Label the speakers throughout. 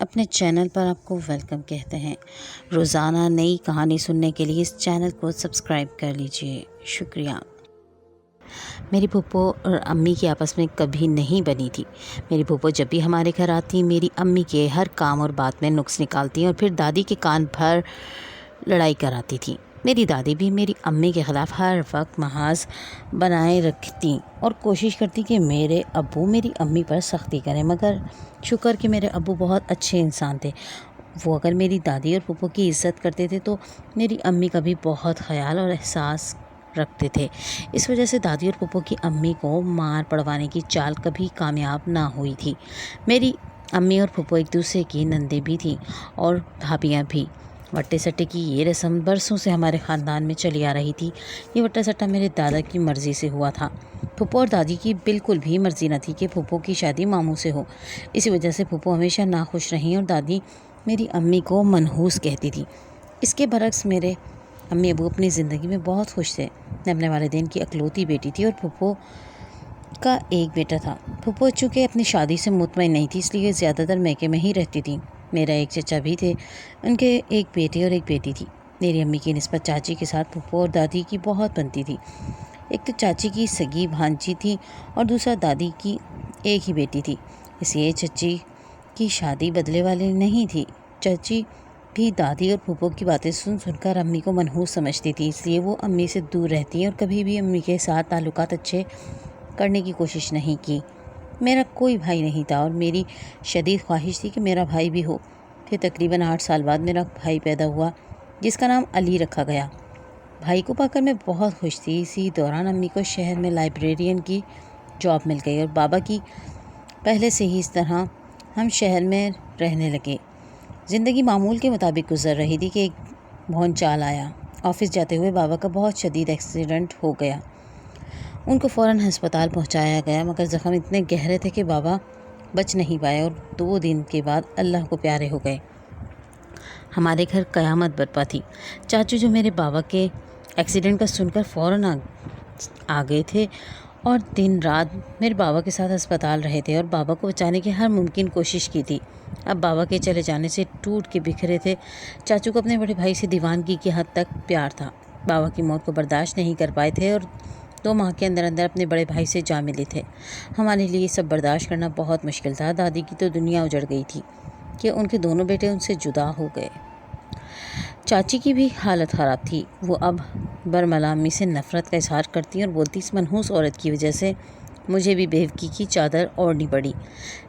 Speaker 1: اپنے چینل پر آپ کو ویلکم کہتے ہیں۔ روزانہ نئی کہانی سننے کے لیے اس چینل کو سبسکرائب کر لیجئے۔ شکریہ۔ میری پھپھو اور امی کی آپس میں کبھی نہیں بنی تھی۔ میری پھپھو جب بھی ہمارے گھر آتی میری امی کے ہر کام اور بات میں نقص نکالتی اور پھر دادی کے کان بھر لڑائی کراتی تھی۔ میری دادی بھی میری امی کے خلاف ہر وقت محاذ بنائے رکھتی اور کوشش کرتی کہ میرے ابو میری امی پر سختی کریں، مگر شکر کہ میرے ابو بہت اچھے انسان تھے۔ وہ اگر میری دادی اور پھپھو کی عزت کرتے تھے تو میری امی کا بھی بہت خیال اور احساس رکھتے تھے۔ اس وجہ سے دادی اور پھپھو کی امی کو مار پڑوانے کی چال کبھی کامیاب نہ ہوئی تھی۔ میری امی اور پھپھو ایک دوسرے کی نندیں بھی تھیں اور بھابیاں بھی۔ وٹے سٹے کی یہ رسم برسوں سے ہمارے خاندان میں چلی آ رہی تھی۔ یہ وٹا سٹا میرے دادا کی مرضی سے ہوا تھا۔ پھپھو اور دادی کی بالکل بھی مرضی نہ تھی کہ پھپھو کی شادی ماموں سے ہو۔ اسی وجہ سے پھپھو ہمیشہ ناخوش رہیں اور دادی میری امی کو منحوس کہتی تھی۔ اس کے برعکس میرے امی ابو اپنی زندگی میں بہت خوش تھے۔ میں اپنے والدین کی اکلوتی بیٹی تھی اور پھپھو کا ایک بیٹا تھا۔ پھپھو چونکہ اپنی شادی سے مطمئن نہیں تھی اس لیے زیادہ تر میکے میں ہی رہتی تھی۔ میرا ایک چچا بھی تھے، ان کے ایک بیٹے اور ایک بیٹی تھی۔ میری امی کی نسبت چاچی کے ساتھ پھپھو اور دادی کی بہت بنتی تھی۔ ایک تو چاچی کی سگی بھانجی تھی اور دوسرا دادی کی ایک ہی بیٹی تھی، اس لیے چچی کی شادی بدلے والی نہیں تھی۔ چچی بھی دادی اور پھپھو کی باتیں سن سن کر امی کو منحوس سمجھتی تھی، اس لیے وہ امی سے دور رہتی اور کبھی بھی امی کے ساتھ تعلقات اچھے کرنے کی کوشش نہیں کی۔ میرا کوئی بھائی نہیں تھا اور میری شدید خواہش تھی کہ میرا بھائی بھی ہو۔ پھر تقریباً 8 سال بعد میرا بھائی پیدا ہوا جس کا نام علی رکھا گیا۔ بھائی کو پا کر میں بہت خوش تھی۔ اسی دوران امی کو شہر میں لائبریرین کی جاب مل گئی اور بابا کی پہلے سے ہی اس طرح ہم شہر میں رہنے لگے۔ زندگی معمول کے مطابق گزر رہی تھی کہ ایک بھونچال آیا۔ آفس جاتے ہوئے بابا کا بہت شدید ایکسیڈنٹ ہو گیا۔ ان کو فوراً ہسپتال پہنچایا گیا مگر زخم اتنے گہرے تھے کہ بابا بچ نہیں پائے اور 2 دن کے بعد اللہ کو پیارے ہو گئے۔ ہمارے گھر قیامت برپا تھی۔ چاچو جو میرے بابا کے ایکسیڈنٹ کا سن کر فوراً آ گئے تھے اور دن رات میرے بابا کے ساتھ ہسپتال رہے تھے اور بابا کو بچانے کی ہر ممکن کوشش کی تھی۔ اب بابا کے چلے جانے سے ٹوٹ کے بکھرے تھے۔ چاچو کو اپنے بڑے بھائی سے دیوانگی کی حد تک پیار تھا۔ بابا کی موت کو برداشت نہیں کر پائے تھے اور 2 ماہ کے اندر اندر اپنے بڑے بھائی سے جا ملے تھے۔ ہمارے لیے یہ سب برداشت کرنا بہت مشکل تھا۔ دادی کی تو دنیا اجڑ گئی تھی کہ ان کے دونوں بیٹے ان سے جدا ہو گئے۔ چاچی کی بھی حالت خراب تھی۔ وہ اب برملا امی سے نفرت کا اظہار کرتی اور بولتی اس منحوس عورت کی وجہ سے مجھے بھی بیوقی کی چادر اوڑھنی پڑی۔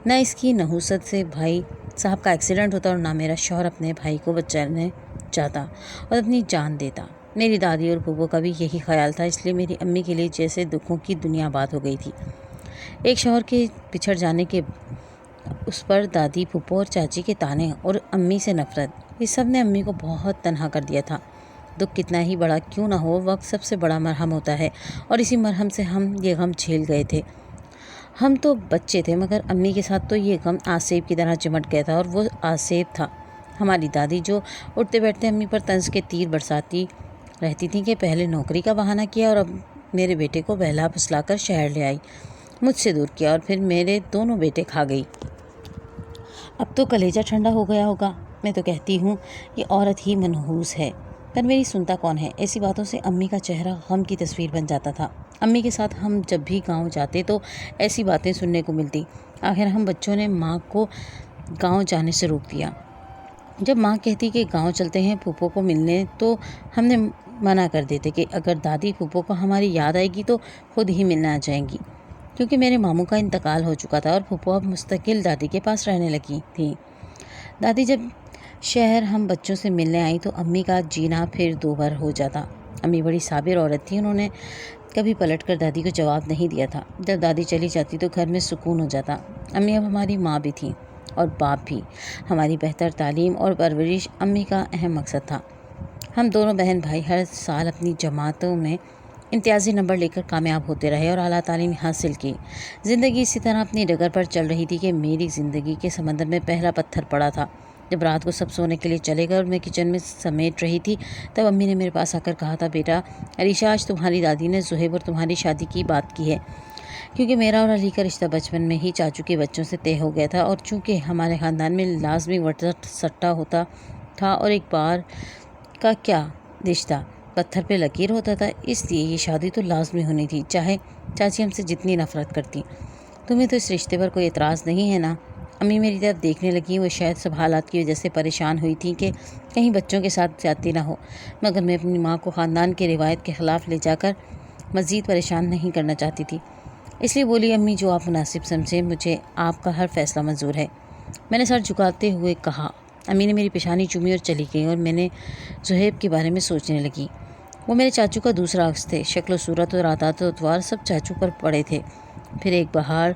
Speaker 1: نہ اس کی نحوست سے بھائی صاحب کا ایکسیڈنٹ ہوتا اور نہ میرا شوہر اپنے بھائی کو بچانے چاہتا اور اپنی جان دیتا۔ میری دادی اور پھپھو کا بھی یہی خیال تھا، اس لیے میری امی کے لیے جیسے دکھوں کی دنیا آباد ہو گئی تھی۔ ایک شوہر کے بچھڑ جانے کے اس پر دادی، پھپھو اور چاچی کے طعنے اور امی سے نفرت، یہ سب نے امی کو بہت تنہا کر دیا تھا۔ دکھ کتنا ہی بڑا کیوں نہ ہو، وقت سب سے بڑا مرہم ہوتا ہے اور اسی مرہم سے ہم یہ غم جھیل گئے تھے۔ ہم تو بچے تھے مگر امی کے ساتھ تو یہ غم آسیب کی طرح چمٹ گیا تھا اور وہ آسیب تھا ہماری دادی جو اٹھتے بیٹھتے امی پر طنز کے تیر برساتی رہتی تھیں کہ پہلے نوکری کا بہانہ کیا اور اب میرے بیٹے کو بہلا پھسلا کر شہر لے آئی، مجھ سے دور کیا اور پھر میرے دونوں بیٹے کھا گئی۔ اب تو کلیجہ ٹھنڈا ہو گیا ہوگا۔ میں تو کہتی ہوں یہ عورت ہی منحوس ہے، پر میری سنتا کون ہے۔ ایسی باتوں سے امی کا چہرہ غم کی تصویر بن جاتا تھا۔ امی کے ساتھ ہم جب بھی گاؤں جاتے تو ایسی باتیں سننے کو ملتی۔ آخر ہم بچوں نے ماں کو گاؤں جانے سے روک دیا۔ جب ماں کہتی کہ گاؤں چلتے ہیں پھپھو کو ملنے تو ہم نے منع کر دیتے کہ اگر دادی پھپھو کو ہماری یاد آئے گی تو خود ہی ملنے آ جائیں گی، کیونکہ میرے ماموں کا انتقال ہو چکا تھا اور پھپھو اب مستقل دادی کے پاس رہنے لگی تھیں۔ دادی جب شہر ہم بچوں سے ملنے آئی تو امی کا جینا پھر دوبر ہو جاتا۔ امی بڑی صابر عورت تھی، انہوں نے کبھی پلٹ کر دادی کو جواب نہیں دیا تھا۔ جب دادی چلی جاتی تو گھر میں سکون ہو جاتا۔ امی اب ہماری ماں بھی تھیں اور باپ بھی۔ ہماری بہتر تعلیم اور پرورش امی کا اہم مقصد تھا۔ ہم دونوں بہن بھائی ہر سال اپنی جماعتوں میں امتیازی نمبر لے کر کامیاب ہوتے رہے اور اعلیٰ تعلیم حاصل کی۔ زندگی اسی طرح اپنی ڈگر پر چل رہی تھی کہ میری زندگی کے سمندر میں پہلا پتھر پڑا تھا۔ جب رات کو سب سونے کے لیے چلے گئے اور میں کچن میں سمیٹ رہی تھی تب امی نے میرے پاس آ کر کہا تھا، بیٹا علیشا، آج تمہاری دادی نے زہیب اور تمہاری شادی کی بات کی ہے۔ کیونکہ میرا اور علی کا رشتہ بچپن میں ہی چاچو کے بچوں سے طے ہو گیا تھا، اور چونکہ ہمارے خاندان میں لازمی وٹر سٹا ہوتا تھا اور ایک بار کا کیا رشتہ پتھر پہ لکیر ہوتا تھا، اس لیے یہ شادی تو لازمی ہونی تھی، چاہے چاچی ہم سے جتنی نفرت کرتی۔ تمہیں تو اس رشتے پر کوئی اعتراض نہیں ہے نا؟ امی میری طرف دیکھنے لگیں۔ وہ شاید سب حالات کی وجہ سے پریشان ہوئی تھیں کہ کہیں بچوں کے ساتھ زیادتی نہ ہو، مگر میں اپنی ماں کو خاندان کی روایت کے خلاف لے جا کر مزید پریشان نہیں کرنا چاہتی تھی، اس لیے بولی، امی جو آپ مناسب سمجھیں، مجھے آپ کا ہر فیصلہ منظور ہے۔ میں نے سر جھکاتے ہوئے کہا۔ امی نے میری پیشانی چومی اور چلی گئیں، اور میں نے زہیب کے بارے میں سوچنے لگی۔ وہ میرے چاچو کا دوسرا عکس تھے، شکل و صورت اور عادات و اطوار سب چاچو پر پڑے تھے۔ پھر ایک بہار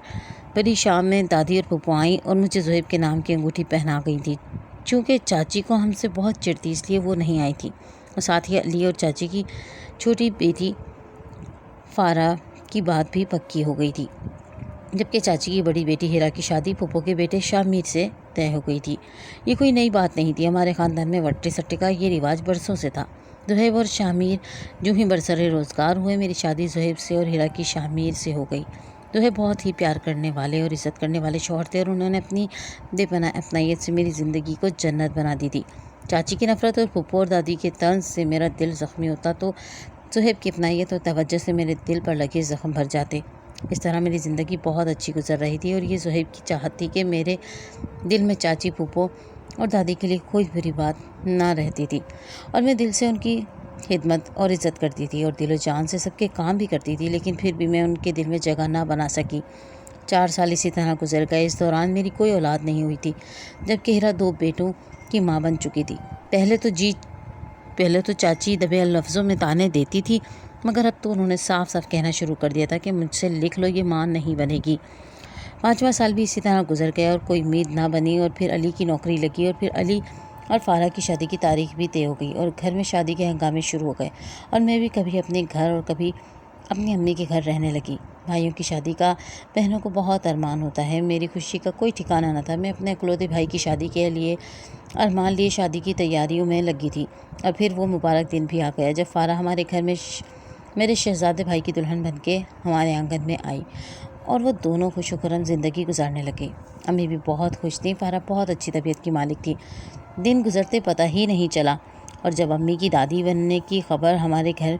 Speaker 1: بڑی شام میں دادی اور پھپھو آئیں اور مجھے زہیب کے نام کی انگوٹھی پہنا گئی تھی۔ چونکہ چاچی کو ہم سے بہت چڑ تھی، اس لیے وہ نہیں آئی تھی، اور ساتھ ہی علی اور چاچی کی چھوٹی بیٹی فارا کی بات بھی پکی ہو گئی تھی، جبکہ چاچی کی بڑی بیٹی ہیرا کی شادی پھپھو کے بیٹے شامیر سے طے ہو گئی تھی۔ یہ کوئی نئی بات نہیں تھی، ہمارے خاندان میں وٹے سٹے کا یہ رواج برسوں سے تھا۔ زہیب اور شامیر جو ہی برسر روزگار ہوئے، میری شادی زہیب سے اور ہیرا کی شامیر سے ہو گئی۔ زہیب بہت ہی پیار کرنے والے اور عزت کرنے والے شوہر تھے، اور انہوں نے اپنی بے پناہ اپنائیت سے میری زندگی کو جنت بنا دی تھی۔ چاچی کی نفرت اور پھپھو اور دادی کے طنز سے میرا دل زخمی ہوتا تو زہیب کی اپنائیت اور توجہ سے میرے دل پر لگے زخم بھر جاتے۔ اس طرح میری زندگی بہت اچھی گزر رہی تھی، اور یہ زہیب کی چاہت تھی کہ میرے دل میں چاچی، پھپھو اور دادی کے لیے کوئی بری بات نہ رہتی تھی، اور میں دل سے ان کی خدمت اور عزت کرتی تھی، اور دل و جان سے سب کے کام بھی کرتی تھی، لیکن پھر بھی میں ان کے دل میں جگہ نہ بنا سکی۔ 4 سال اسی طرح گزر گئے۔ اس دوران میری کوئی اولاد نہیں ہوئی تھی، جبکہ ہیرا 2 بیٹوں کی ماں بن چکی تھی۔ پہلے تو چاچی دبے لفظوں میں طعنے دیتی تھی، مگر اب تو انہوں نے صاف صاف کہنا شروع کر دیا تھا کہ مجھ سے لکھ لو، یہ ماں نہیں بنے گی۔ 5واں سال بھی اسی طرح گزر گیا، اور کوئی امید نہ بنی، اور پھر علی کی نوکری لگی، اور پھر علی اور فارا کی شادی کی تاریخ بھی طے ہو گئی، اور گھر میں شادی کے ہنگامے شروع ہو گئے، اور میں بھی کبھی اپنے گھر اور کبھی اپنی امی کے گھر رہنے لگی۔ بھائیوں کی شادی کا بہنوں کو بہت ارمان ہوتا ہے، میری خوشی کا کوئی ٹھکانہ نہ تھا۔ میں اپنے اکلوتے بھائی کی شادی کے لیے ارمان لیے شادی کی تیاریوں میں لگی تھی، اور پھر وہ مبارک دن بھی آ گیا جب فارا ہمارے گھر میں میرے شہزادے بھائی کی دلہن بن کے ہمارے آنگن میں آئی، اور وہ دونوں خوش و خرم زندگی گزارنے لگے۔ امی بھی بہت خوش تھیں، فارا بہت اچھی طبیعت کی مالک تھی، دن گزرتے پتہ ہی نہیں چلا، اور جب امی کی دادی بننے کی خبر ہمارے گھر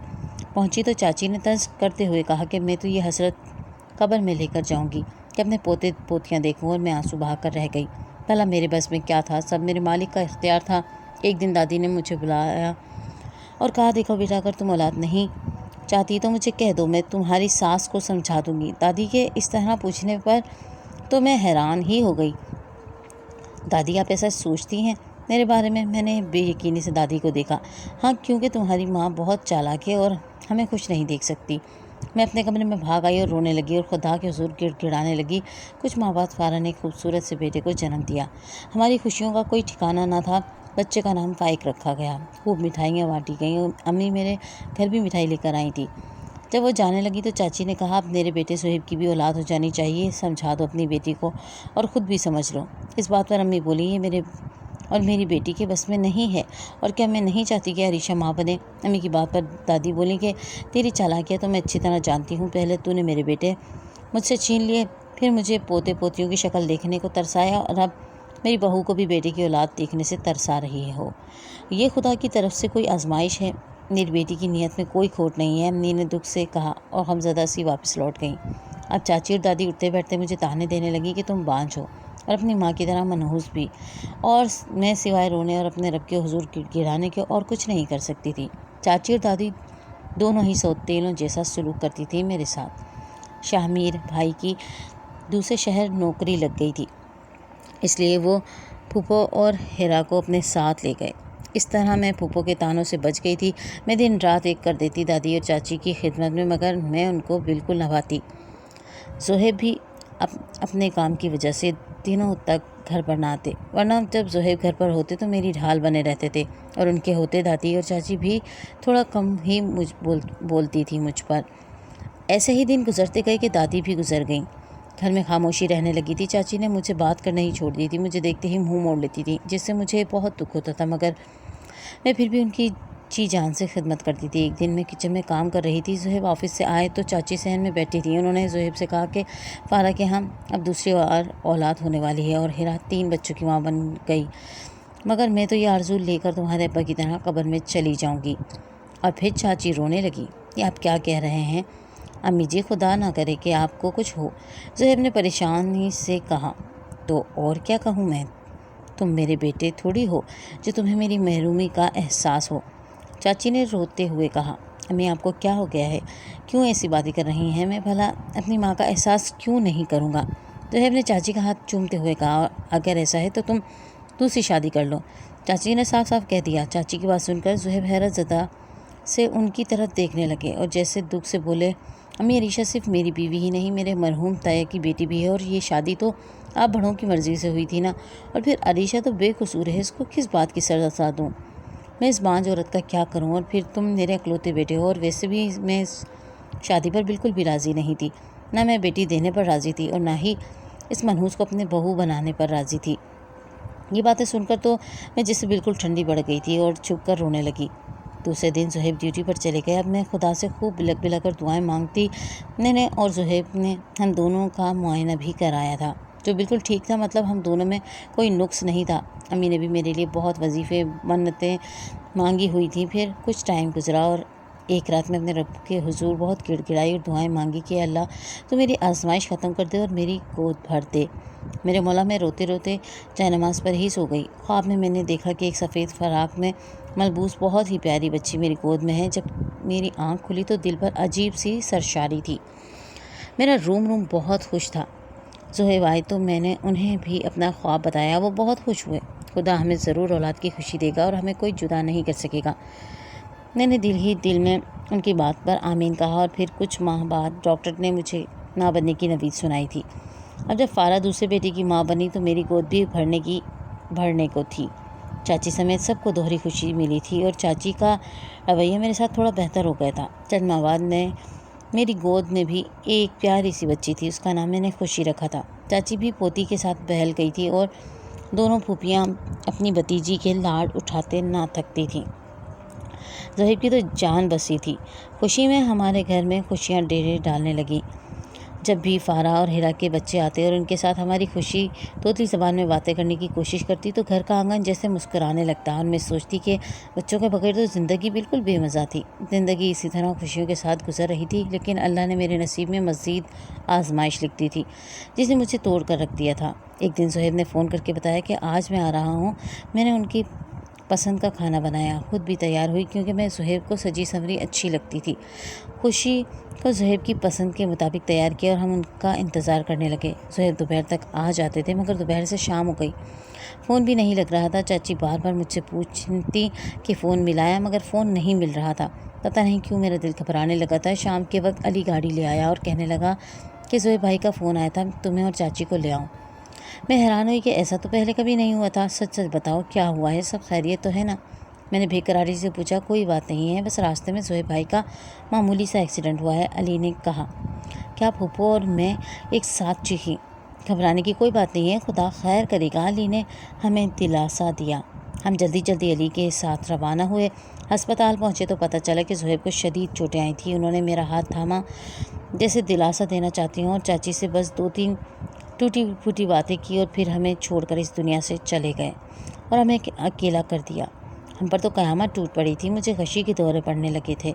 Speaker 1: پہنچی تو چاچی نے طنز کرتے ہوئے کہا کہ میں تو یہ حسرت قبر میں لے کر جاؤں گی کہ اپنے پوتے پوتیاں دیکھوں، اور میں آنسو بہا کر رہ گئی۔ بھلا میرے بس میں کیا تھا، سب میرے مالک کا اختیار تھا۔ ایک دن دادی نے مجھے بلایا اور کہا، دیکھو بیٹا، اگر تم اولاد نہیں چاہتی تو مجھے کہہ دو، میں تمہاری ساس کو سمجھا دوں گی۔ دادی کے اس طرح پوچھنے پر تو میں حیران ہی ہو گئی۔ دادی، آپ ایسا سوچتی ہیں میرے بارے میں؟ میں نے بے یقینی سے دادی کو دیکھا۔ ہاں، کیونکہ تمہاری ماں بہت چالاک ہے اور ہمیں خوش نہیں دیکھ سکتی۔ میں اپنے کمرے میں بھاگ آئی اور رونے لگی اور خدا کے حضور گڑ گڑانے لگی۔ کچھ ماہ بعد فارا نے ایک خوبصورت سے بیٹے کو جنم دیا۔ ہماری خوشیوں کا کوئی ٹھکانہ نہ تھا۔ بچے کا نام فائق رکھا گیا، خوب مٹھائیاں بانٹی گئیں، اور امی میرے گھر بھی مٹھائی لے کر آئی تھی۔ جب وہ جانے لگی تو چاچی نے کہا، اب میرے بیٹے زہیب کی بھی اولاد ہو جانی چاہیے، سمجھا دو اپنی بیٹی کو اور خود بھی سمجھ لو۔ اس بات پر امی بولی، یہ میرے اور میری بیٹی کے بس میں نہیں ہے، اور کیا میں نہیں چاہتی کہ عریشہ ماں بنے؟ امی کی بات پر دادی بولی کہ تیری چالاکیاں تو میں اچھی طرح جانتی ہوں، پہلے تو نے میرے بیٹے مجھ سے چھین لیے، پھر مجھے پوتے پوتیوں کی شکل دیکھنے کو ترسایا، اور اب میری بہو کو بھی بیٹے کی اولاد دیکھنے سے ترسا رہی ہو۔ یہ خدا کی طرف سے کوئی آزمائش ہے، میری بیٹی کی نیت میں کوئی کھوٹ نہیں ہے، امی نے دکھ سے کہا، اور غمزدہ سی واپس لوٹ گئیں۔ اب چاچی اور دادی اٹھتے بیٹھتے مجھے طعنے دینے لگی کہ تم بانجھ ہو اور اپنی ماں کی طرح منحوس بھی، اور میں سوائے رونے اور اپنے رب کے حضور گڑگڑانے کے اور کچھ نہیں کر سکتی تھی۔ چاچی اور دادی دونوں ہی سوتیلوں جیسا سلوک کرتی تھی میرے ساتھ۔ شامیر بھائی کی دوسرے شہر نوکری لگ گئی تھی، اس لیے وہ پھپھو اور ہیرا کو اپنے ساتھ لے گئے۔ اس طرح میں پھپھو کے طعنوں سے بچ گئی تھی۔ میں دن رات ایک کر دیتی دادی اور چاچی کی خدمت میں، مگر میں ان کو بالکل نہ بھاتی۔ زہیب بھی اپنے کام کی وجہ سے دنوں تک گھر پر نہ آتے، ورنہ جب زہیب گھر پر ہوتے تو میری ڈھال بنے رہتے تھے، اور ان کے ہوتے دادی اور چاچی بھی تھوڑا کم ہی بولتی تھی مجھ پر۔ ایسے ہی دن گزرتے گئے کہ دادی بھی گزر گئیں، گھر میں خاموشی رہنے لگی تھی۔ چاچی نے مجھ سے بات کرنا ہی چھوڑ دی تھی، مجھے دیکھتے ہی منہ موڑ لیتی تھی، جس سے مجھے بہت دکھ ہوتا تھا، مگر میں پھر بھی ان کی جی جان سے خدمت کرتی تھی۔ ایک دن میں کچن میں کام کر رہی تھی، زہیب آفس سے آئے تو چاچی صحن میں بیٹھی تھی۔ انہوں نے زہیب سے کہا کہ فارا کے ہم اب دوسری اولاد ہونے والی ہے اور ہیرا 3 بچوں کی ماں بن گئی، مگر میں تو یہ آرزو لے کر تمہارے ابا کی طرح قبر میں چلی جاؤں گی۔ اور پھر چاچی رونے لگی۔ یہ آپ کیا کہہ رہے ہیں امی جی، خدا نہ کرے کہ آپ کو کچھ ہو، زہیب نے پریشانی سے کہا۔ تو اور کیا کہوں میں، تم میرے بیٹے تھوڑی ہو جو تمہیں میری محرومی کا احساس ہو، چاچی نے روتے ہوئے کہا۔ امی آپ کو کیا ہو گیا ہے، کیوں ایسی باتیں کر رہی ہیں، میں بھلا اپنی ماں کا احساس کیوں نہیں کروں گا، زہیب نے چاچی کا ہاتھ چومتے ہوئے کہا۔ اگر ایسا ہے تو تم دوسری شادی کر لو، چاچی نے صاف صاف کہہ دیا۔ چاچی کی بات سن کر زہیب حیرت زدہ سے ان کی طرف دیکھنے لگے اور جیسے دکھ سے بولے، امی عریشہ صرف میری بیوی ہی نہیں، میرے مرحوم تایا کی بیٹی بھی ہے، اور یہ شادی تو آپ بڑوں کی مرضی سے ہوئی تھی نا، اور پھر عریشہ تو بے قصور ہے، اس کو کس بات کی سزا دوں، میں اس بانجھ عورت کا کیا کروں، اور پھر تم میرے اکلوتے بیٹے ہو، اور ویسے بھی میں اس شادی پر بالکل بھی راضی نہیں تھی، نہ میں بیٹی دینے پر راضی تھی اور نہ ہی اس منحوس کو اپنے بہو بنانے پر راضی تھی۔ یہ باتیں سن کر تو میں جسے بالکل ٹھنڈی پڑ گئی تھی اور چھپ کر رونے لگی۔ دوسرے دن زہیب ڈیوٹی پر چلے گئے۔ اب میں خدا سے خوب بلک بلا کر دعائیں مانگتی۔ میں نے اور زہیب نے ہم دونوں کا معائنہ بھی کرایا تھا، جو بالکل ٹھیک تھا، مطلب ہم دونوں میں کوئی نقص نہیں تھا۔ امی نے بھی میرے لیے بہت وظیفے منتیں مانگی ہوئی تھیں۔ پھر کچھ ٹائم گزرا اور ایک رات میں اپنے رب کے حضور بہت گڑ گڑائی اور دعائیں مانگی کہ اللہ تو میری آزمائش ختم کر دے اور میری گود بھر دے۔ میرے مولا، میں روتے روتے جائے نماز پر ہی سو گئی۔ خواب میں نے دیکھا کہ ایک سفید فراق میں ملبوس بہت ہی پیاری بچی میری گود میں ہے۔ جب میری آنکھ کھلی تو دل پر عجیب سی سرشاری تھی۔ میرا روم بہت خوش تھا۔ زہیب آئے تو میں نے انہیں بھی اپنا خواب بتایا، وہ بہت خوش ہوئے۔ خدا ہمیں ضرور اولاد کی خوشی دے گا اور ہمیں کوئی جدا نہیں کر سکے گا۔ میں نے دل ہی دل میں ان کی بات پر آمین کہا اور پھر کچھ ماہ بعد ڈاکٹر نے مجھے ماں بننے کی نوید سنائی تھی۔ اب جب فارا دوسرے بیٹے کی ماں بنی تو میری گود بھی بھرنے کو تھی۔ چاچی سمیت سب کو دوہری خوشی ملی تھی اور چاچی کا رویہ میرے ساتھ تھوڑا بہتر ہو گیا تھا۔ چند ماہ بعد میری گود میں بھی ایک پیاری سی بچی تھی، اس کا نام میں نے خوشی رکھا تھا۔ چاچی بھی پوتی کے ساتھ بہل گئی تھی اور دونوں پھوپھیاں اپنی بھتیجی کے لاڈ اٹھاتے نہ تھکتی تھیں۔ زہیب کی تو جان بسی تھی۔ خوشی میں ہمارے گھر میں خوشیاں ڈیرے ڈالنے لگیں۔ جب بھی فارا اور ہیرا کے بچے آتے اور ان کے ساتھ ہماری خوشی طوطی زبان میں باتیں کرنے کی کوشش کرتی تو گھر کا آنگن جیسے مسکرانے لگتا، اور میں سوچتی کہ بچوں کے بغیر تو زندگی بالکل بے مزہ تھی۔ زندگی اسی طرح خوشیوں کے ساتھ گزر رہی تھی، لیکن اللہ نے میرے نصیب میں مزید آزمائش لکھ دی تھی، جس نے مجھے توڑ کر رکھ دیا تھا۔ ایک دن زہیب نے فون کر کے بتایا کہ آج میں آ رہا ہوں۔ میں نے ان کی پسند کا کھانا بنایا، خود بھی تیار ہوئی کیونکہ میں زہیب کو سجی سنوری اچھی لگتی تھی۔ خوشی کو زہیب کی پسند کے مطابق تیار کیا اور ہم ان کا انتظار کرنے لگے۔ زہیب دوپہر تک آ جاتے تھے، مگر دوپہر سے شام ہو گئی، فون بھی نہیں لگ رہا تھا۔ چاچی بار بار مجھ سے پوچھتی کہ فون ملایا، مگر فون نہیں مل رہا تھا۔ پتہ نہیں کیوں میرا دل گھبرانے لگا تھا۔ شام کے وقت علی گاڑی لے آیا اور کہنے لگا کہ زہیب بھائی کا فون آیا تھا، تمہیں اور چاچی کو لے آؤں۔ میں حیران ہوئی کہ ایسا تو پہلے کبھی نہیں ہوا تھا۔ سچ سچ بتاؤ، کیا ہوا ہے، سب خیریت تو ہے نا؟ میں نے بے قراری سے پوچھا۔ کوئی بات نہیں ہے، بس راستے میں زہیب بھائی کا معمولی سا ایکسیڈنٹ ہوا ہے، علی نے کہا۔ کیا پھوپھو اور میں ایک ساتھ چیخیں۔ گھبرانے کی کوئی بات نہیں ہے، خدا خیر کرے گا، علی نے ہمیں دلاسا دیا۔ ہم جلدی علی کے ساتھ روانہ ہوئے۔ ہسپتال پہنچے تو پتہ چلا کہ زہیب کو شدید چوٹیں آئی تھیں۔ انہوں نے میرا ہاتھ تھاما جیسے دلاسا دینا چاہتی ہوں، اور چاچی سے بس 2-3 ٹوٹی پھوٹی باتیں کی اور پھر ہمیں چھوڑ کر اس دنیا سے چلے گئے اور ہمیں اکیلا کر دیا۔ ہم پر تو قیامت ٹوٹ پڑی تھی، مجھے غشی کے دورے پڑنے لگے تھے۔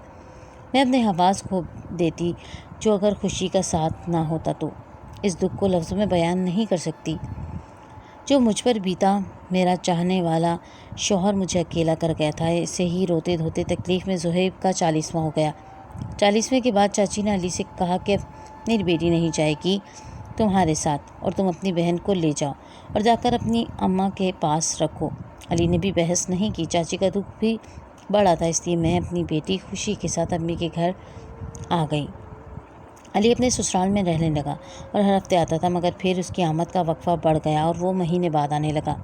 Speaker 1: میں اپنے حواس کھو دیتی جو اگر خوشی کا ساتھ نہ ہوتا تو۔ اس دکھ کو لفظوں میں بیان نہیں کر سکتی جو مجھ پر بیتا۔ میرا چاہنے والا شوہر مجھے اکیلا کر گیا تھا۔ اسے ہی روتے دھوتے تکلیف میں زہیب کا 40واں ہو گیا۔ 40ویں کے بعد چاچی نے علی سے کہا کہ میری بیٹی نہیں جائے گی تمہارے ساتھ، اور تم اپنی بہن کو لے جاؤ اور جا کر اپنی اماں کے پاس رکھو۔ علی نے بھی بحث نہیں کی۔ چاچی کا دکھ بھی بڑا تھا، اس لیے میں اپنی بیٹی خوشی کے ساتھ امی کے گھر آ گئی۔ علی اپنے سسرال میں رہنے لگا اور ہر ہفتے آتا تھا، مگر پھر اس کی آمد کا وقفہ بڑھ گیا اور وہ مہینے بعد آنے لگا۔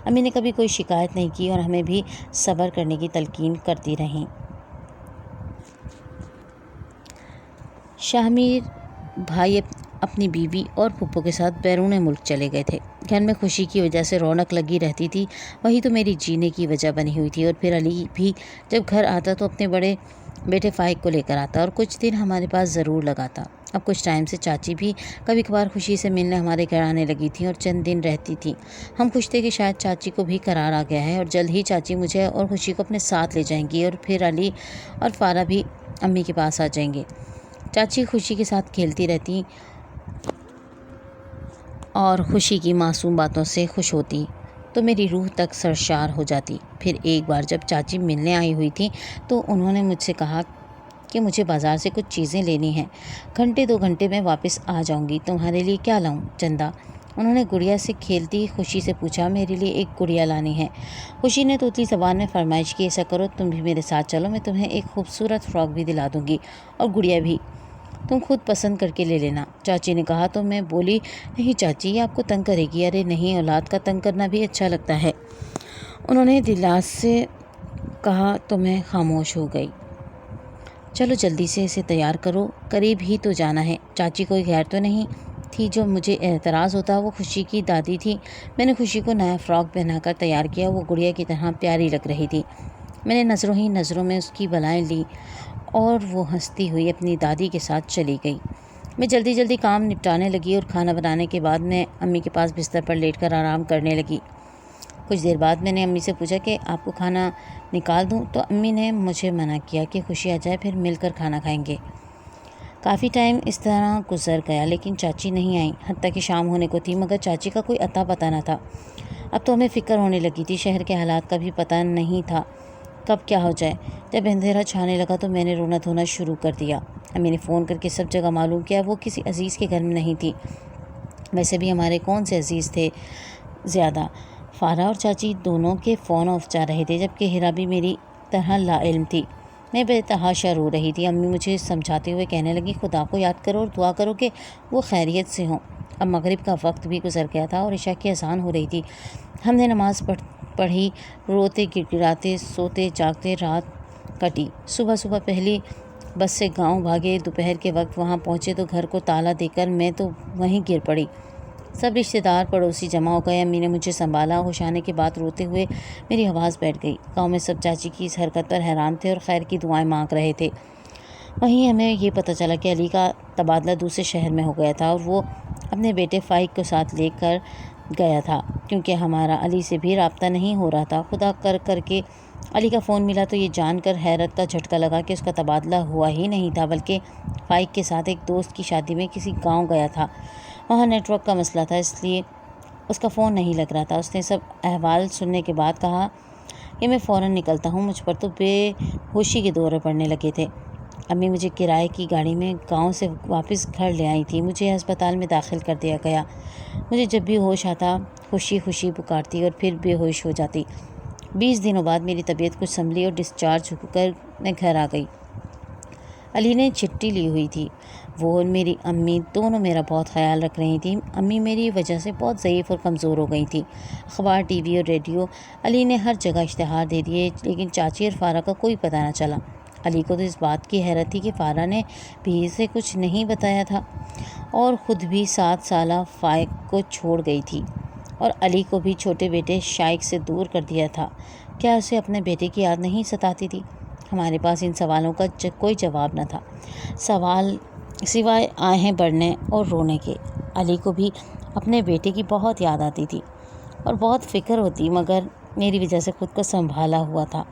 Speaker 1: امی نے کبھی کوئی شکایت نہیں کی اور ہمیں بھی صبر کرنے کی تلقین کرتی رہیں۔ شاہ میر بھائی اپنی بیوی اور پھپھو کے ساتھ بیرون ملک چلے گئے تھے۔ گھر میں خوشی کی وجہ سے رونق لگی رہتی تھی، وہی تو میری جینے کی وجہ بنی ہوئی تھی۔ اور پھر علی بھی جب گھر آتا تو اپنے بڑے بیٹے فائق کو لے کر آتا اور کچھ دن ہمارے پاس ضرور لگاتا۔ اب کچھ ٹائم سے چاچی بھی کبھی کبھار خوشی سے ملنے ہمارے گھر آنے لگی تھیں اور چند دن رہتی تھی۔ ہم خوش تھے کہ شاید چاچی کو بھی قرار آ گیا ہے اور جلد ہی چاچی مجھے اور خوشی کو اپنے ساتھ لے جائیں گی اور پھر علی اور فارا بھی امی کے پاس آ جائیں گے۔ چاچی خوشی کے ساتھ کھیلتی رہتی اور خوشی کی معصوم باتوں سے خوش ہوتی تو میری روح تک سرشار ہو جاتی۔ پھر ایک بار جب چاچی ملنے آئی ہوئی تھی تو انہوں نے مجھ سے کہا کہ مجھے بازار سے کچھ چیزیں لینی ہیں، گھنٹے 2 گھنٹے میں واپس آ جاؤں گی، تمہارے لیے کیا لاؤں چندا؟ انہوں نے گڑیا سے کھیلتی خوشی سے پوچھا۔ میرے لیے ایک گڑیا لانی ہے، خوشی نے طوطی زبان میں فرمائش کی۔ ایسا کرو تم بھی میرے ساتھ چلو، میں تمہیں ایک خوبصورت فراک بھی دلا دوں گی اور گڑیا بھی تم خود پسند کر کے لے لینا، چاچی نے کہا۔ تو میں بولی نہیں چاچی، یہ آپ کو تنگ کرے گی۔ ارے نہیں، اولاد کا تنگ کرنا بھی اچھا لگتا ہے، انہوں نے دلاس سے کہا تو میں خاموش ہو گئی۔ چلو جلدی سے اسے تیار کرو، قریب ہی تو جانا ہے۔ چاچی کوئی غیر تو نہیں تھی جو مجھے اعتراض ہوتا، وہ خوشی کی دادی تھی۔ میں نے خوشی کو نیا فراک پہنا کر تیار کیا، وہ گڑیا کی طرح پیاری لگ رہی تھی۔ میں نے نظروں ہی نظروں میں اس کی بلائیں لی اور وہ ہنستی ہوئی اپنی دادی کے ساتھ چلی گئی۔ میں جلدی جلدی کام نپٹانے لگی اور کھانا بنانے کے بعد میں امی کے پاس بستر پر لیٹ کر آرام کرنے لگی۔ کچھ دیر بعد میں نے امی سے پوچھا کہ آپ کو کھانا نکال دوں، تو امی نے مجھے منع کیا کہ خوشی آ جائے پھر مل کر کھانا کھائیں گے۔ کافی ٹائم اس طرح گزر گیا لیکن چاچی نہیں آئی، حتیٰ کہ شام ہونے کو تھی مگر چاچی کا کوئی اتا پتہ نہ تھا۔ اب تو ہمیں فکر ہونے لگی تھی، شہر کے حالات کا بھی پتہ نہیں تھا کب کیا ہو جائے۔ جب اندھیرا چھانے لگا تو میں نے رونا دھونا شروع کر دیا۔ امی نے فون کر کے سب جگہ معلوم کیا، وہ کسی عزیز کے گھر میں نہیں تھی۔ ویسے بھی ہمارے کون سے عزیز تھے زیادہ، فارا اور چاچی دونوں کے فون آف جا رہے تھے، جبکہ ہیرا بھی میری طرح لا علم تھی۔ میں بے تحاشا رو رہی تھی۔ امی مجھے سمجھاتے ہوئے کہنے لگی خدا کو یاد کرو اور دعا کرو کہ وہ خیریت سے ہوں۔ اب مغرب کا وقت بھی گزر گیا تھا اور عشاء کی اذان ہو رہی تھی۔ ہم نے نماز پڑھی، روتے گڑگڑاتے سوتے جاگتے رات کٹی۔ صبح پہلی بس سے گاؤں بھاگے، دوپہر کے وقت وہاں پہنچے تو گھر کو تالا دے کر میں تو وہیں گر پڑی۔ سب رشتہ دار پڑوسی جمع ہو گئے، امی نے مجھے سنبھالا، ہوش آنے کے بعد روتے ہوئے میری آواز بیٹھ گئی۔ گاؤں میں سب چاچی کی اس حرکت پر حیران تھے اور خیر کی دعائیں مانگ رہے تھے۔ وہیں ہمیں یہ پتہ چلا کہ علی کا تبادلہ دوسرے شہر میں ہو گیا تھا اور وہ اپنے بیٹے فائق کو ساتھ لے کر گیا تھا، کیونکہ ہمارا علی سے بھی رابطہ نہیں ہو رہا تھا۔ خدا کر کے علی کا فون ملا تو یہ جان کر حیرت کا جھٹکا لگا کہ اس کا تبادلہ ہوا ہی نہیں تھا، بلکہ فائق کے ساتھ ایک دوست کی شادی میں کسی گاؤں گیا تھا۔ وہاں نیٹ ورک کا مسئلہ تھا، اس لیے اس کا فون نہیں لگ رہا تھا۔ اس نے سب احوال سننے کے بعد کہا کہ میں فوراً نکلتا ہوں، مجھ پر تو بے ہوشی کے دورے پڑنے لگے تھے۔ امی مجھے کرائے کی گاڑی میں گاؤں سے واپس گھر لے آئی تھی۔ مجھے ہسپتال میں داخل کر دیا گیا۔ مجھے جب بھی ہوش آتا خوشی خوشی پکارتی اور پھر بے ہوش ہو جاتی۔ 20 دنوں بعد میری طبیعت کچھ سنبھلی اور ڈسچارج ہو کر میں گھر آ گئی۔ علی نے چھٹی لی ہوئی تھی، وہ اور میری امی دونوں میرا بہت خیال رکھ رہی تھیں۔ امی میری وجہ سے بہت ضعیف اور کمزور ہو گئی تھیں۔ اخبار، ٹی وی اور ریڈیو، علی نے ہر جگہ اشتہار دے دیے لیکن چاچی اور فارا کا کوئی پتہ نہ چلا۔ علی کو تو اس بات کی حیرت تھی کہ فارا نے بھی اسے کچھ نہیں بتایا تھا اور خود بھی 7 سالہ فائق کو چھوڑ گئی تھی اور علی کو بھی چھوٹے بیٹے شائق سے دور کر دیا تھا۔ کیا اسے اپنے بیٹے کی یاد نہیں ستاتی تھی؟ ہمارے پاس ان سوالوں کا کوئی جواب نہ تھا، سوال سوائے آہیں بڑھنے اور رونے کے۔ علی کو بھی اپنے بیٹے کی بہت یاد آتی تھی اور بہت فکر ہوتی، مگر میری وجہ سے خود کو سنبھالا ہوا تھا۔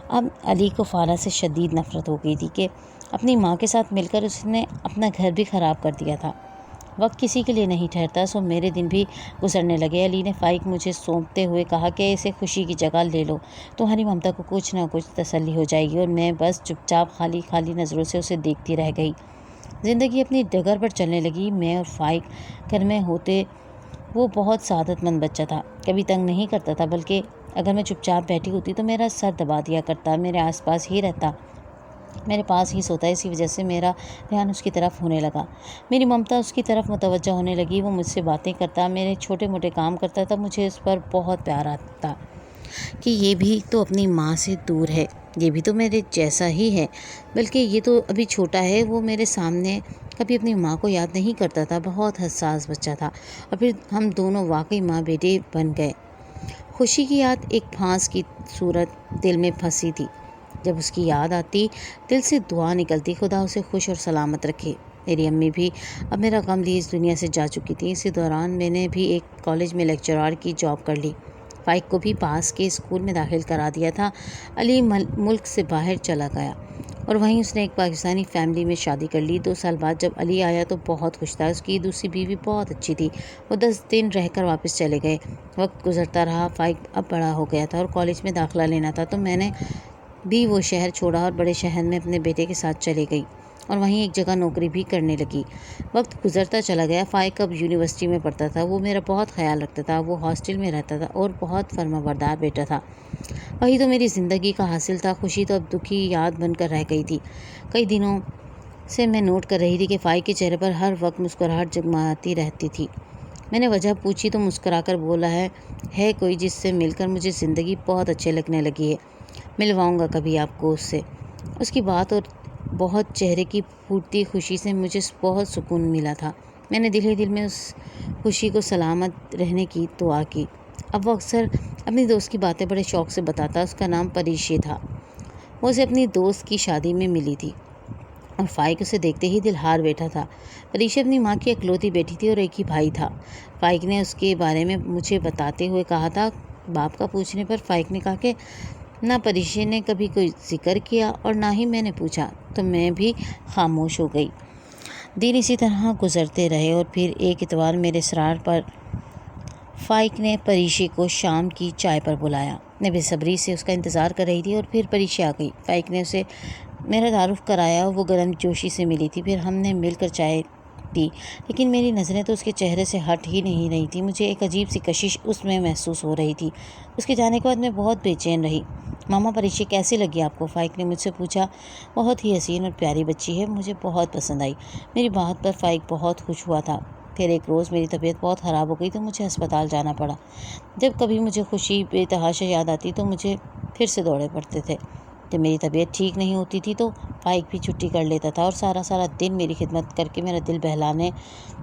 Speaker 1: اب علی کو فارا سے شدید نفرت ہو گئی تھی کہ اپنی ماں کے ساتھ مل کر اس نے اپنا گھر بھی خراب کر دیا تھا۔ وقت کسی کے لیے نہیں ٹھہرتا، سو میرے دن بھی گزرنے لگے۔ علی نے فائق مجھے سونپتے ہوئے کہا کہ اسے خوشی کی جگہ لے لو، تمہاری ممتا کو کچھ نہ کچھ تسلی ہو جائے گی، اور میں بس چپ چاپ خالی نظروں سے اسے دیکھتی رہ گئی۔ زندگی اپنی ڈگر پر چلنے لگی۔ میں اور فائق گھر میں ہوتے وہ بہت سعادت مند بچہ تھا، کبھی تنگ نہیں کرتا تھا، بلکہ اگر میں چپ چاپ بیٹھی ہوتی تو میرا سر دبا دیا کرتا، میرے آس پاس ہی رہتا، میرے پاس ہی سوتا۔ اسی وجہ سے میرا دھیان اس کی طرف ہونے لگا، میری ممتا اس کی طرف متوجہ ہونے لگی۔ وہ مجھ سے باتیں کرتا، میرے چھوٹے موٹے کام کرتا تھا، مجھے اس پر بہت پیار آتا۔ کہ یہ بھی تو اپنی ماں سے دور ہے، یہ بھی تو میرے جیسا ہی ہے، بلکہ یہ تو ابھی چھوٹا ہے، وہ میرے سامنے کبھی اپنی ماں کو یاد نہیں کرتا تھا، بہت حساس بچہ تھا۔ اور پھر ہم دونوں واقعی ماں بیٹے بن گئے۔ خوشی کی یاد ایک پھانس کی صورت دل میں پھنسی تھی۔ جب اس کی یاد آتی دل سے دعا نکلتی، خدا اسے خوش اور سلامت رکھے۔ میری امی بھی اب میرا غم لیے اس دنیا سے جا چکی تھی۔ اسی دوران میں نے بھی ایک کالج میں لیکچرار کی جاب کر لی۔ فائق کو بھی پاس کے اسکول میں داخل کرا دیا تھا۔ علی ملک سے باہر چلا گیا اور وہیں اس نے ایک پاکستانی فیملی میں شادی کر لی۔ 2 سال بعد جب علی آیا تو بہت خوش تھا۔ اس کی دوسری بیوی بہت اچھی تھی۔ وہ 10 دن رہ کر واپس چلے گئے۔ وقت گزرتا رہا، فائق اب بڑا ہو گیا تھا اور کالج میں داخلہ لینا تھا، تو میں نے بھی وہ شہر چھوڑا اور بڑے شہر میں اپنے بیٹے کے ساتھ چلے گئی اور وہیں ایک جگہ نوکری بھی کرنے لگی۔ وقت گزرتا چلا گیا۔ فائق اب یونیورسٹی میں پڑھتا تھا۔ وہ میرا بہت خیال رکھتا تھا۔ وہ ہاسٹل میں رہتا تھا اور بہت فرما بردار بیٹا تھا۔ وہی تو میری زندگی کا حاصل تھا۔ خوشی تو اب دکھی یاد بن کر رہ گئی تھی۔ کئی دنوں سے میں نوٹ کر رہی تھی کہ فائق کے چہرے پر ہر وقت مسکراہٹ جگمگاتی رہتی تھی۔ میں نے وجہ پوچھی تو مسکرا کر بولا ہے کوئی جس سے مل کر مجھے زندگی بہت اچھے لگنے لگی ہے، ملواؤں گا کبھی آپ کو اس سے۔ اس کی بات اور بہت چہرے کی پھوٹتی خوشی سے مجھے بہت سکون ملا تھا۔ میں نے دل ہی دل میں اس خوشی کو سلامت رہنے کی دعا کی۔ اب وہ اکثر اپنی دوست کی باتیں بڑے شوق سے بتاتا۔ اس کا نام پریشے تھا۔ وہ اسے اپنی دوست کی شادی میں ملی تھی اور فائق اسے دیکھتے ہی دل ہار بیٹھا تھا۔ پریشے اپنی ماں کی اکلوتی بیٹی تھی اور ایک ہی بھائی تھا۔ فائق نے اس کے بارے میں مجھے بتاتے ہوئے کہا تھا۔ باپ کا پوچھنے پر فائق نے کہا کہ نہ پریشے نے کبھی کوئی ذکر کیا اور نہ ہی میں نے پوچھا، تو میں بھی خاموش ہو گئی۔ دن اسی طرح گزرتے رہے اور پھر ایک اتوار میرے اصرار پر فائق نے پریشے کو شام کی چائے پر بلایا۔ میں بے صبری سے اس کا انتظار کر رہی تھی اور پھر پریشے آ گئی۔ فائق نے اسے میرا تعارف کرایا اور وہ گرم جوشی سے ملی تھی۔ پھر ہم نے مل کر چائے پی، لیکن میری نظریں تو اس کے چہرے سے ہٹ ہی نہیں رہی تھی۔ مجھے ایک عجیب سی کشش اس میں محسوس ہو رہی تھی۔ اس کے جانے کے بعد میں بہت بے چین رہی۔ ماما پریشے کیسی لگی آپ کو؟ فائق نے مجھ سے پوچھا۔ بہت ہی حسین اور پیاری بچی ہے، مجھے بہت پسند آئی۔ میری بات پر فائق بہت خوش ہوا تھا۔ پھر ایک روز میری طبیعت بہت خراب ہو گئی تو مجھے ہسپتال جانا پڑا۔ جب کبھی مجھے خوشی بے تحاشا یاد آتی تو مجھے پھر سے دوڑے پڑتے تھے۔ جب میری طبیعت ٹھیک نہیں ہوتی تھی تو فائق بھی چھٹی کر لیتا تھا اور سارا دن میری خدمت کر کے میرا دل بہلانے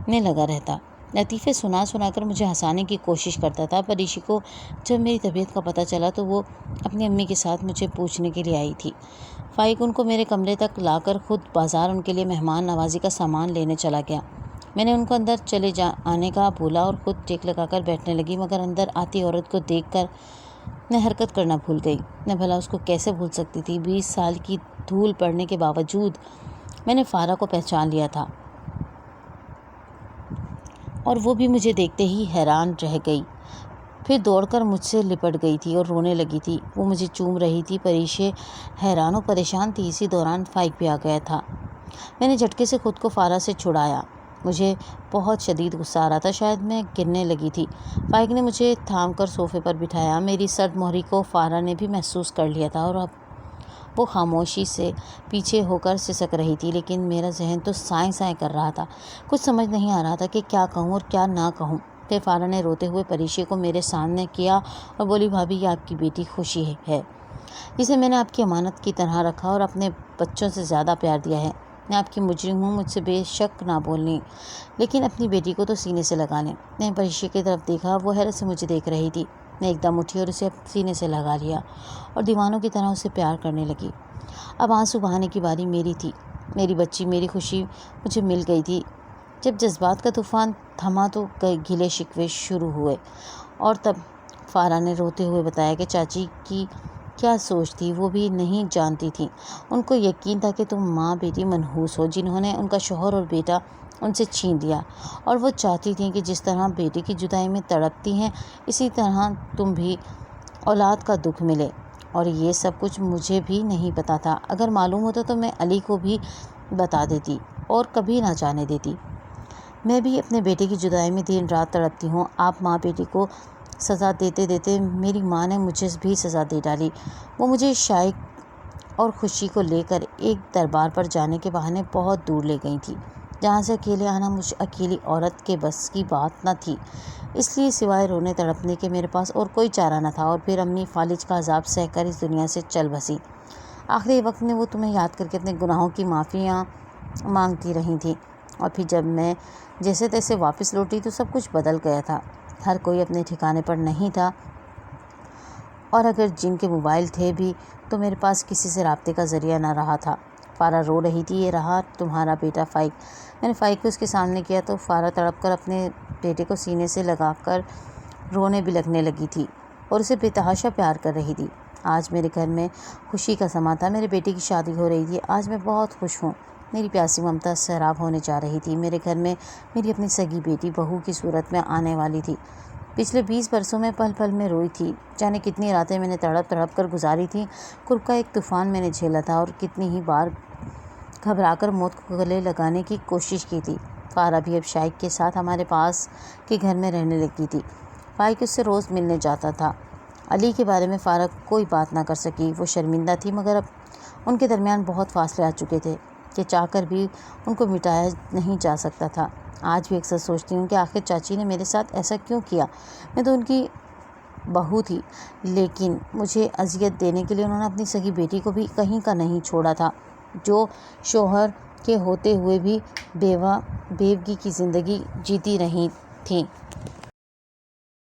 Speaker 1: میں لگا رہتا۔ لطیفے سنا کر مجھے ہنسانے کی کوشش کرتا تھا۔ پریشی کو جب میری طبیعت کا پتہ چلا تو وہ اپنی امی کے ساتھ مجھے پوچھنے کے لیے آئی تھی۔ فائق ان کو میرے کمرے تک لا کر خود بازار ان کے لیے مہمان نوازی کا سامان لینے چلا گیا۔ میں نے ان کو اندر چلے آنے کا بولا اور خود ٹیک لگا کر بیٹھنے لگی، مگر اندر آتی عورت کو دیکھ کر میں حرکت کرنا بھول گئی۔ میں بھلا اس کو کیسے بھول سکتی تھی؟ 20 سال کی دھول پڑنے کے باوجود میں نے فارا کو پہچان لیا تھا اور وہ بھی مجھے دیکھتے ہی حیران رہ گئی۔ پھر دوڑ کر مجھ سے لپٹ گئی تھی اور رونے لگی تھی۔ وہ مجھے چوم رہی تھی۔ پریشے حیران و پریشان تھی۔ اسی دوران فائق بھی آ گیا تھا۔ میں نے جھٹکے سے خود کو فارا سے چھڑایا۔ مجھے بہت شدید غصہ آ رہا تھا، شاید میں گرنے لگی تھی۔ فائق نے مجھے تھام کر صوفے پر بٹھایا۔ میری سرد مہری کو فارا نے بھی محسوس کر لیا تھا اور اب وہ خاموشی سے پیچھے ہو کر سسک رہی تھی، لیکن میرا ذہن تو سائیں کر رہا تھا۔ کچھ سمجھ نہیں آ رہا تھا کہ کیا کہوں اور کیا نہ کہوں۔ پھر فارا نے روتے ہوئے پریشے کو میرے سامنے کیا اور بولی، بھابھی یہ آپ کی بیٹی خوشی ہے، جسے میں نے آپ کی امانت کی طرح رکھا اور اپنے بچوں سے زیادہ پیار دیا ہے۔ میں آپ کی مجرم ہوں، مجھ سے بے شک نہ بولنی، لیکن اپنی بیٹی کو تو سینے سے لگا لیں۔ میں نے پریشے کی طرف دیکھا، وہ حیرت سے مجھے دیکھ رہی تھی۔ میں ایک دم اٹھی اور اسے سینے سے لگا لیا اور دیوانوں کی طرح اسے پیار کرنے لگی۔ اب آنسو بہانے کی باری میری تھی۔ میری بچی، میری خوشی مجھے مل گئی تھی۔ جب جذبات کا طوفان تھما تو گلے شکوے شروع ہوئے اور تب فارا نے روتے ہوئے بتایا کہ چاچی کی کیا سوچ تھی وہ بھی نہیں جانتی تھی۔ ان کو یقین تھا کہ تم ماں بیٹی منحوس ہو، جنہوں نے ان کا شوہر اور بیٹا ان سے چھین لیا، اور وہ چاہتی تھیں کہ جس طرح بیٹے کی جدائی میں تڑپتی ہیں اسی طرح تم بھی اولاد کا دکھ ملے۔ اور یہ سب کچھ مجھے بھی نہیں پتا تھا۔ اگر معلوم ہوتا تو میں علی کو بھی بتا دیتی اور کبھی نہ جانے دیتی۔ میں بھی اپنے بیٹے کی جدائی میں دن رات تڑپتی ہوں۔ آپ ماں بیٹی کو سزا دیتے دیتے میری ماں نے مجھے بھی سزا دے ڈالی۔ وہ مجھے شائق اور خوشی کو لے کر ایک دربار پر جانے کے بہانے بہت دور لے گئی تھی۔ جہاں سے اکیلے آنا مجھ اکیلی عورت کے بس کی بات نہ تھی، اس لیے سوائے رونے تڑپنے کے میرے پاس اور کوئی چارہ نہ تھا۔ اور پھر امی فالج کا عذاب سہ کر اس دنیا سے چل بسی۔ آخری وقت میں وہ تمہیں یاد کر کے اپنے گناہوں کی معافیاں مانگتی رہی تھی، اور پھر جب میں جیسے تیسے واپس لوٹی تو سب کچھ بدل گیا تھا۔ ہر کوئی اپنے ٹھکانے پر نہیں تھا، اور اگر جن کے موبائل تھے بھی تو میرے پاس کسی سے رابطے کا ذریعہ نہ رہا تھا۔ فارا رو رہی تھی، یہ رہا تمہارا بیٹا فائق۔ میں نے فائق کو اس کے سامنے کیا تو فارا تڑپ کر اپنے بیٹے کو سینے سے لگا کر رونے بھی لگنے لگی تھی اور اسے بے تحاشا پیار کر رہی تھی۔ آج میرے گھر میں خوشی کا سما تھا، میرے بیٹے کی شادی ہو رہی تھی۔ آج میں بہت خوش ہوں۔ میری پیاسی ممتا سیراب ہونے جا رہی تھی۔ میرے گھر میں میری اپنی سگی بیٹی بہو کی صورت میں آنے والی تھی۔ پچھلے 20 برسوں میں پل پل میں روئی تھی، جانے کتنی راتیں میں نے تڑپ تڑپ کر گزاری تھیں۔ کرب کا ایک طوفان میں نے جھیلا تھا اور کتنی ہی بار گھبرا کر موت کو گلے لگانے کی کوشش کی تھی۔ فارا بھی اب شائق کے ساتھ ہمارے پاس کے گھر میں رہنے لگی تھی۔ فائق اس سے روز ملنے جاتا تھا۔ علی کے بارے میں فارا کوئی بات نہ کر سکی۔ وہ شرمندہ تھی، مگر اب ان کے درمیان بہت فاصلے آ چکے تھے کہ چاہ کر بھی ان کو مٹایا نہیں جا سکتا تھا۔ آج بھی اکثر سوچتی ہوں کہ آخر چاچی نے میرے ساتھ ایسا کیوں کیا۔ میں تو ان کی بہو تھی، لیکن مجھے اذیت دینے کے لیے انہوں نے اپنی سگی بیٹی کو بھی کہیں کا نہیں چھوڑا تھا، جو شوہر کے ہوتے ہوئے بھی بیوگی کی زندگی جیتی رہی تھیں۔